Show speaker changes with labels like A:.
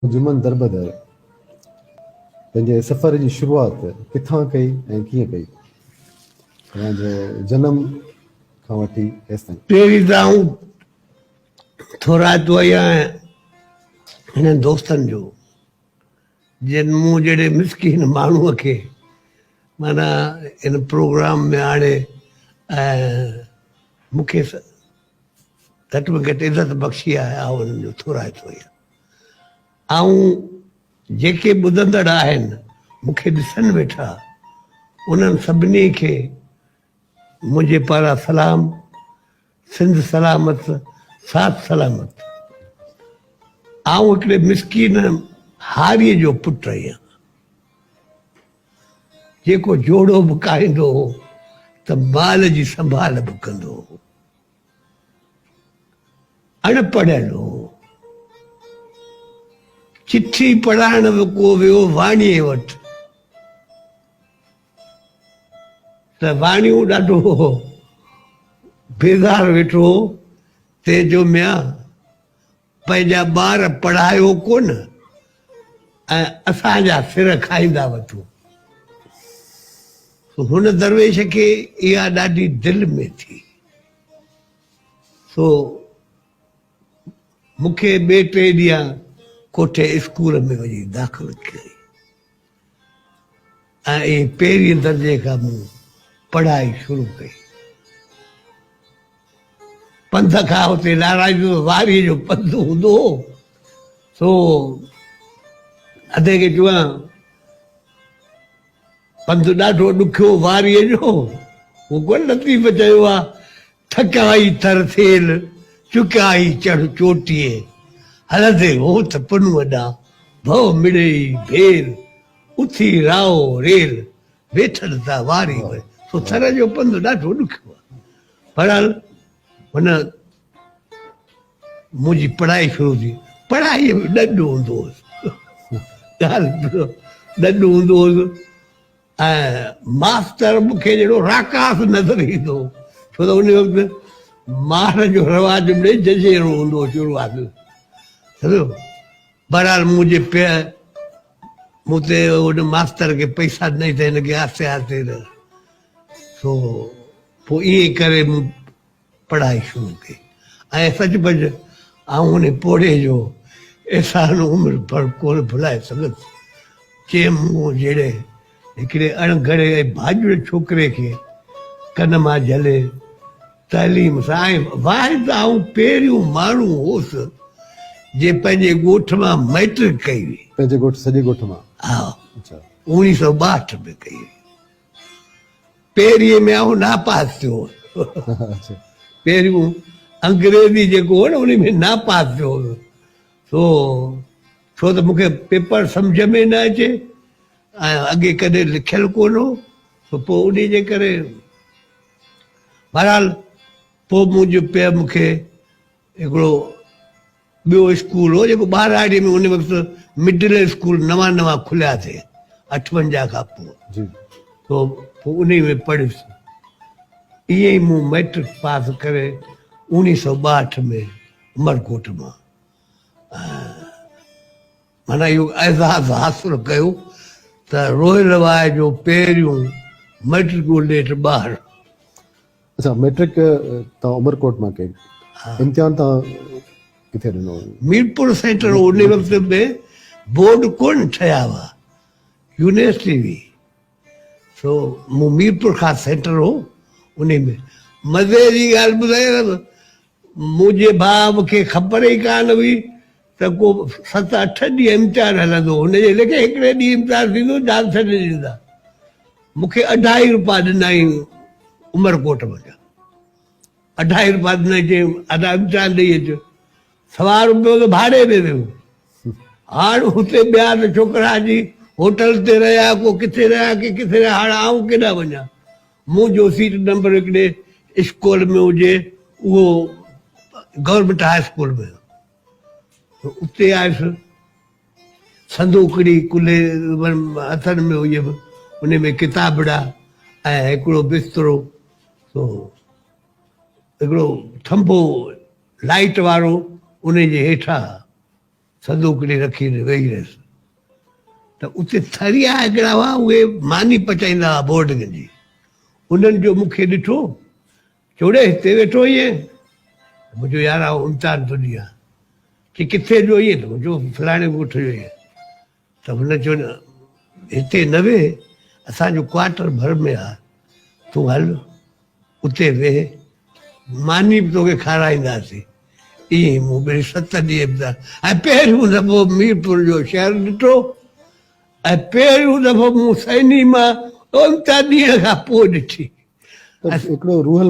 A: जुमन दरबदर पंहिंजे सफ़र जी शुरूआति किथां कई ऐं कीअं कई? तव्हांजो जनम खां वठी हेसि ताईं।
B: पहिरीं त आऊं थोरा तो आहियां हिननि दोस्तनि जो जिन मूं जहिड़े मिसकीन माण्हूअ खे माना इन प्रोग्राम में आणे ऐं मूंखे घटि में घटि इज़त बख़्शी आहे आऊं हुननि जो थोरा तो आहियां। ऐं जेके ॿुधंदड़ आहिनि मूंखे ॾिसनि वेठा उन्हनि सभिनी खे मुंहिंजे पारां सलाम। सिंध सलामत, साथ सलामत। आऊं हिकिड़े मिसकीन हारीअ जो पुटु आहियां जेको जोड़ो बि काईंदो हो त माल जी संभाल बि कंदो हो। अणपढ़ियल हो। चिठी पढ़ाइण बि को वियो वाणीअ वटि त वाणियूं ॾाढो बेज़ार वेठो ते जो मिया पंहिंजा ॿार पढ़ायो कोन ऐं असांजा सिर खाईंदा वठो। हुन दरवेश खे इहा ॾाढी दिलि में थी। सो मूंखे ॿिए टे ॾींहं कोठे स्कूल में वञी दाख़िल कई ऐं पहिरीं दर्जे खां मूं पढ़ाई शुरू कई। पंध खां हुते नारायण वारीअ जो पंधु हूंदो हो। सो अधे खे चवां पंधु ॾाढो ॾुखियो वारीअ जो। हू कोन लतीफ़ चयो आहे थकाई थर थेल चुकाई चढ़ चोटीअ हलंदे हो त पुन वॾा भव मिड़ेई भेल उथी राओ रेल वेठल था वारी वरी। सो थर जो पंधु ॾाढो ॾुखियो आहे। पर हुन मुंहिंजी पढ़ाई शुरू थी। पढ़ाईअ में ॾंढु हूंदो हुउसि। ॻाल्हि ॾंढु हूंदो हुउसि ऐं मास्तर मूंखे जहिड़ो राकास नज़र ईंदो हो। छो त उन वक़्तु मार जो रवाज में जजेरो हूंदो हो शुरूआत में। सम्झो। बहरहाल मुंहिंजे मूं ते उन मास्तर खे पैसा ॾिनई त हिनखे आहिस्ते आहिस्ते सो पोइ ईअं करे मूं पढ़ाई शुरू कई ऐं सचुपचु आऊं उन पोड़े जो एहसान उमिरि भर कोन भुलाए सघंदुसि। चए मूं जहिड़े हिकिड़े अणघड़े भाॼड़े छोकिरे खे कन मां झले तालीम सां ऐं वाहिद आऊं पहिरियों माण्हू होसि जे पंहिंजे ॻोठ मां मैट्रिक कई हुई।
A: पंहिंजे ॻोठ सॼे ॻोठ मां?
B: हा। 1962 में कई हुई। पहिरीं में आऊं नापास थियो। पहिरियों अंग्रेजी जेको हो न उन में नापास थियो। सो छो त मूंखे पेपर सम्झ में न अचे ऐं अॻे कॾहिं लिखियलु कोन हो। सो पोइ उन जे करे बहरहाल पोइ मुंहिंजो पे मूंखे हिकिड़ो ॿियो स्कूल हो जेको ॿारहाड़ी में उन वक़्तु मिडिल स्कूल नवां नवां खुलिया थे 58 खां पोइ। तो पोइ उन में पढ़ियुसि। ईअं ई मूं मैट्रिक पास करे 1962 में उमरकोट मां माना इहो एज़ाज़ हासिलु कयो त रोयल वाय जो पहिरियों मैट्रिकुलेट ॿार।
A: अच्छा, मैट्रिक तव्हां उमरकोट मां कई। इम्तिहान तव्हां किथे ॾिनो?
B: मीरपुर सेंटर। उन वक़्त में बोर्ड कोन ठहिया हुआ, यूनिवर्सिटी हुई। सो मूं मीरपुर खां सेंटर हो उन में। मज़े जी ॻाल्हि ॿुधायां मुंहिंजे भाउ मूंखे ख़बर ई कान हुई त को 7-8 ॾींहं इम्तिहान हलंदो। हुनजे लेखे हिकिड़े ॾींहुं इम्तिहान थींदो जान छॾे ॾींदा। मूंखे 2.5 रुपया ॾिनई उमरकोट में। 2.5 रुपया ॾिनई चई अदा इम्तिहान ॾेई अचो। 1.25 रुपयो त भाड़े में वियो। हाणे हुते ॿिया त छोकिरा जी होटल ते रहिया को किथे रहिया की किथे रहिया। हाणे आऊं केॾां वञा? मुंहिंजो सीट नंबर हिकिड़े स्कूल में हुजे उहो गवर्नमेंट हाई स्कूल में। उते आयुसि। संदूकड़ी कुल्हे हथनि में हुई उन में किताबड़ा ऐं हिकिड़ो बिस्तरो। सो हिकिड़ो थंभो लाइट वारो उन जे हेठां संदूकड़ी रखी वेही रहियसि त उते थरिया हिकिड़ा हुआ उहे मानी पचाईंदा हुआ बोर्ड जी उन्हनि जो मूंखे ॾिठो चोड़े हिते वेठो ईअं मुंहिंजो यार इम्तिहान थो ॾियां कि किथे जो ईअं त मुंहिंजो फलाणे ॻोठ जो ईअं त हुन चयो न हिते न वेह असांजो क्वार्टर भर में आहे तूं हल उते वेह मानी बि तोखे खाराईंदासीं ईअं मूं ॿिए 7 ॾींहं ऐं पहिरियों दफ़ो मीरपुर जो शहरु ॾिठो ऐं पहिरियों दफ़ो मूं सैनी मां 3 ॾींहं खां पोइ ॾिठी
A: त हिकिड़ो रूहल